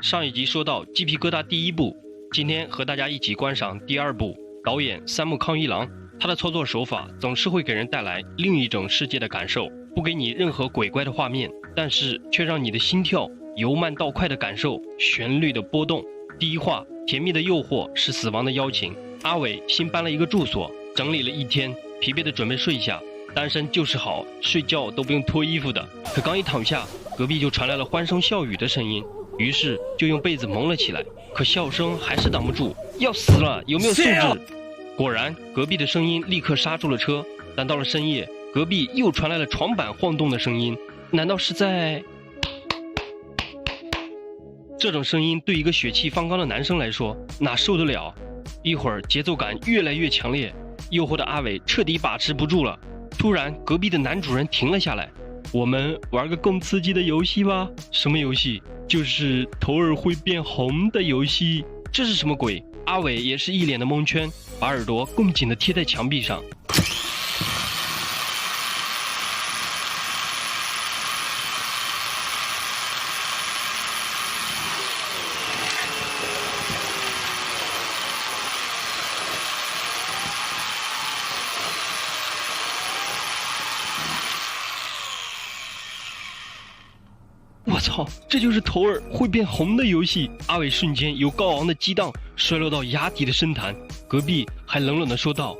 上一集说到鸡皮疙瘩第一部，今天和大家一起观赏第二部。导演三木康一郎，他的操作手法总是会给人带来另一种世界的感受，不给你任何鬼怪的画面，但是却让你的心跳由慢到快的感受旋律的波动。第一话，甜蜜的诱惑是死亡的邀请。阿伟新搬了一个住所，整理了一天，疲惫的准备睡下。单身就是好，睡觉都不用脱衣服的。可刚一躺下，隔壁就传来了欢声笑语的声音，于是就用被子蒙了起来。可笑声还是挡不住，要死了，有没有素质？果然，隔壁的声音立刻刹住了车。但到了深夜，隔壁又传来了床板晃动的声音，难道是在……这种声音对一个血气方刚的男生来说，哪受得了？一会儿节奏感越来越强烈，诱惑的阿伟彻底把持不住了。突然，隔壁的男主人停了下来。我们玩个更刺激的游戏吧。什么游戏？就是头儿会变红的游戏。这是什么鬼？阿伟也是一脸的蒙圈，把耳朵更紧地贴在墙壁上。我操，这就是头儿会变红的游戏！阿伟瞬间由高昂的激荡摔落到崖底的深潭，隔壁还冷冷地说道：“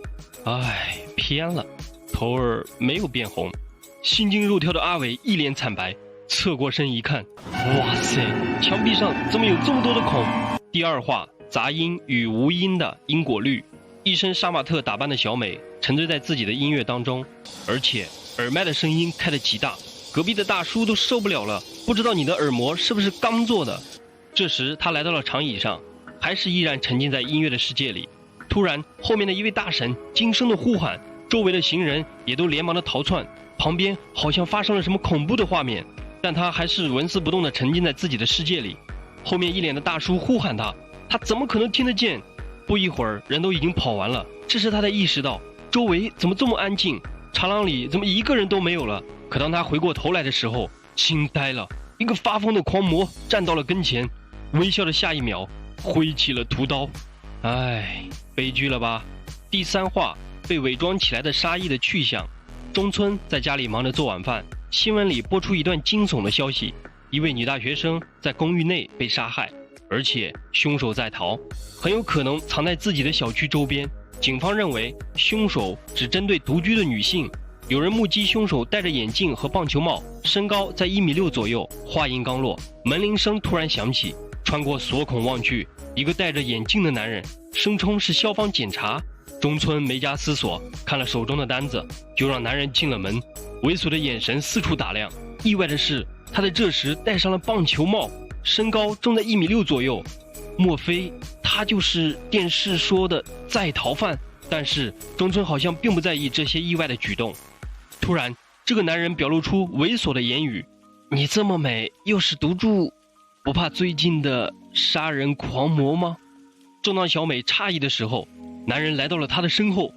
哎，偏了，头儿没有变红。”心惊肉跳的阿伟一脸惨白，侧过身一看，哇塞，墙壁上怎么有这么多的孔？第二话，杂音与无音的因果律。一身杀马特打扮的小美沉醉在自己的音乐当中，而且耳麦的声音开得极大。隔壁的大叔都受不了了，不知道你的耳膜是不是钢做的？这时他来到了长椅上，还是依然沉浸在音乐的世界里。突然，后面的一位大神惊声的呼喊，周围的行人也都连忙的逃窜，旁边好像发生了什么恐怖的画面，但他还是纹丝不动的沉浸在自己的世界里。后面一脸的大叔呼喊他，他怎么可能听得见？不一会儿，人都已经跑完了。这时他才意识到，周围怎么这么安静，长廊里怎么一个人都没有了？可当他回过头来的时候，惊呆了。一个发疯的狂魔站到了跟前，微笑的下一秒挥起了屠刀。唉，悲剧了吧？第三话，被伪装起来的杀意的去向。中村在家里忙着做晚饭，新闻里播出一段惊悚的消息，一位女大学生在公寓内被杀害，而且凶手在逃，很有可能藏在自己的小区周边。警方认为凶手只针对独居的女性。有人目击凶手戴着眼镜和棒球帽，身高在1.6米左右。话音刚落，门铃声突然响起，穿过锁孔望去，一个戴着眼镜的男人声称是消防检查。中村没加思索，看了手中的单子，就让男人进了门，猥琐的眼神四处打量。意外的是，他在这时戴上了棒球帽，身高正在1.6米左右。莫非他就是电视说的在逃犯？但是中村好像并不在意这些意外的举动。突然，这个男人表露出猥琐的言语：“你这么美，又是独住，不怕最近的杀人狂魔吗？”正当小美诧异的时候，男人来到了她的身后：“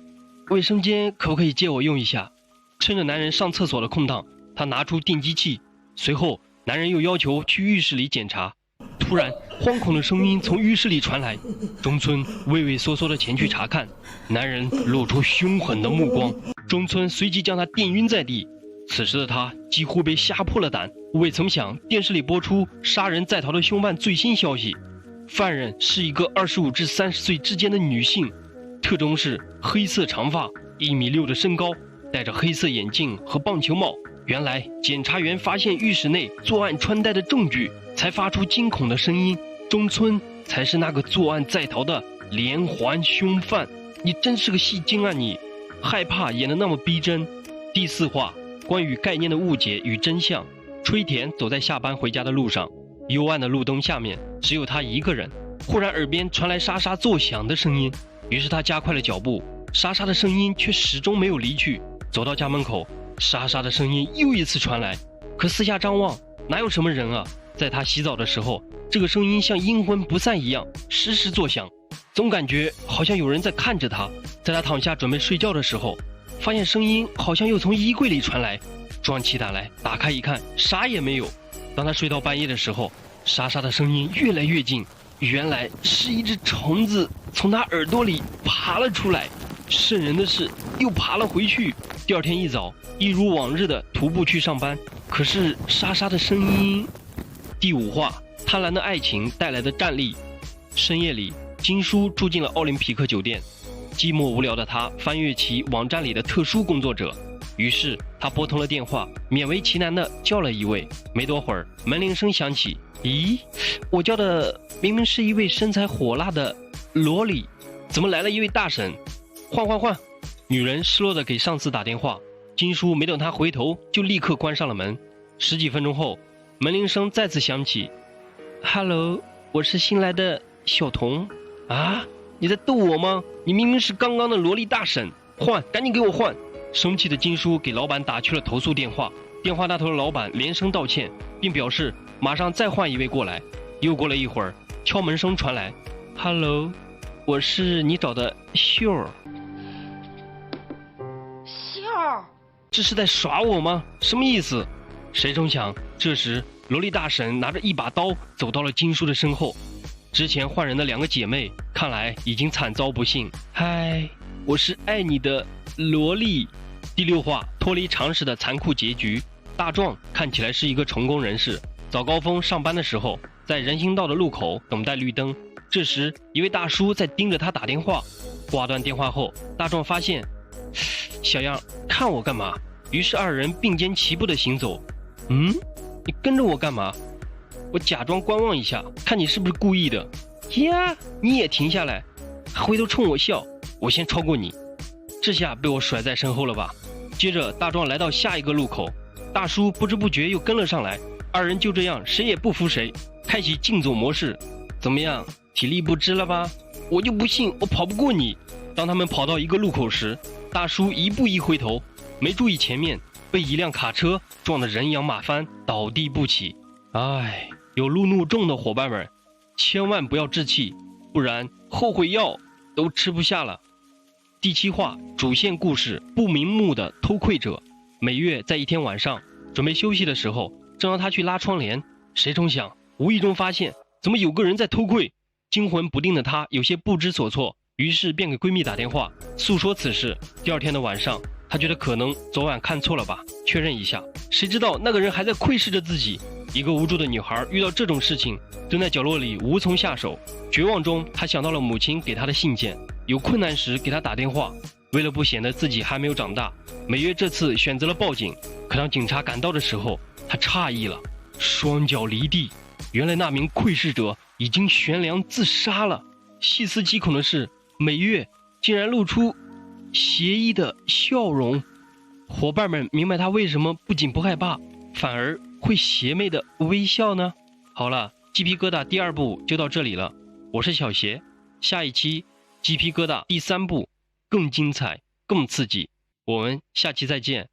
卫生间可不可以借我用一下？”趁着男人上厕所的空档，他拿出电击器。随后，男人又要求去浴室里检查。突然，惶恐的声音从浴室里传来，中村畏畏缩缩地前去查看，男人露出凶狠的目光，中村随即将他电晕在地。此时的他几乎被吓破了胆，未曾想电视里播出杀人在逃的凶犯最新消息，犯人是一个25至30岁之间的女性，特征是黑色长发，1.6米的身高，戴着黑色眼镜和棒球帽。原来检察员发现浴室内作案穿戴的证据，才发出惊恐的声音，中村才是那个作案在逃的连环凶犯。你真是个戏精啊你！害怕演得那么逼真。第四话，关于概念的误解与真相。吹田走在下班回家的路上，幽暗的路灯下面只有他一个人。忽然耳边传来沙沙作响的声音，于是他加快了脚步，沙沙的声音却始终没有离去。走到家门口，沙沙的声音又一次传来，可四下张望，哪有什么人啊？在他洗澡的时候，这个声音像阴魂不散一样时时作响，总感觉好像有人在看着他。在他躺下准备睡觉的时候，发现声音好像又从衣柜里传来，壮起胆来打开一看，啥也没有。当他睡到半夜的时候，莎莎的声音越来越近，原来是一只虫子从她耳朵里爬了出来。瘆人的是，又爬了回去。第二天一早，一如往日的徒步去上班。可是莎莎的声音……第5话，贪婪的爱情带来的战栗。深夜里，金叔住进了奥林匹克酒店。寂寞无聊的他翻阅起网站里的特殊工作者，于是他拨通了电话，勉为其难地叫了一位。没多会儿，门铃声响起。咦，我叫的明明是一位身材火辣的萝莉，怎么来了一位大婶？换！女人失落地给上司打电话。金叔没等他回头，就立刻关上了门。10几分钟后，门铃声再次响起。Hello， 我是新来的小童。啊，你在逗我吗？你明明是刚刚的萝莉大婶。赶紧给我换！生气的金叔给老板打去了投诉电话。电话那头的老板连声道歉，并表示马上再换一位过来。又过了一会儿，敲门声传来。Hello， 我是你找的秀儿。秀儿，这是在耍我吗？什么意思？谁成想，这时萝莉大婶拿着一把刀走到了金叔的身后。之前换人的2个姐妹看来已经惨遭不幸。嗨，我是爱你的萝莉。第6话，脱离常识的残酷结局。大壮看起来是一个成功人士，早高峰上班的时候，在人行道的路口等待绿灯。这时一位大叔在盯着他打电话。挂断电话后，大壮发现，小样，看我干嘛？于是2人并肩齐步的行走。你跟着我干嘛？我假装观望一下，看你是不是故意的。呀，你也停下来，还回头冲我笑，我先超过你。这下被我甩在身后了吧？接着大壮来到下一个路口，大叔不知不觉又跟了上来。2人就这样谁也不服谁，开启竞走模式。怎么样，体力不支了吧？我就不信我跑不过你。当他们跑到一个路口时，大叔一步一回头，没注意前面，被一辆卡车撞得人仰马翻，倒地不起。唉，有路怒症的伙伴们，千万不要置气，不然后悔药都吃不下了。第7话，主线故事，不瞑目的偷窥者。美月在一天晚上准备休息的时候，正让他去拉窗帘，谁成想无意中发现怎么有个人在偷窥。惊魂不定的她有些不知所措，于是便给闺蜜打电话诉说此事。第2天的晚上，她觉得可能昨晚看错了吧，确认一下，谁知道那个人还在窥视着自己。一个无助的女孩遇到这种事情，蹲在角落里无从下手。绝望中，她想到了母亲给她的信件，有困难时给她打电话。为了不显得自己还没有长大，美月这次选择了报警。可当警察赶到的时候，她诧异了，双脚离地，原来那名窥视者已经悬梁自杀了。细思极恐的是，美月竟然露出邪异的笑容。伙伴们明白她为什么不仅不害怕，反而会邪魅的微笑呢？好了，鸡皮疙瘩第2部就到这里了，我是小邪。下一期鸡皮疙瘩第3部更精彩更刺激，我们下期再见。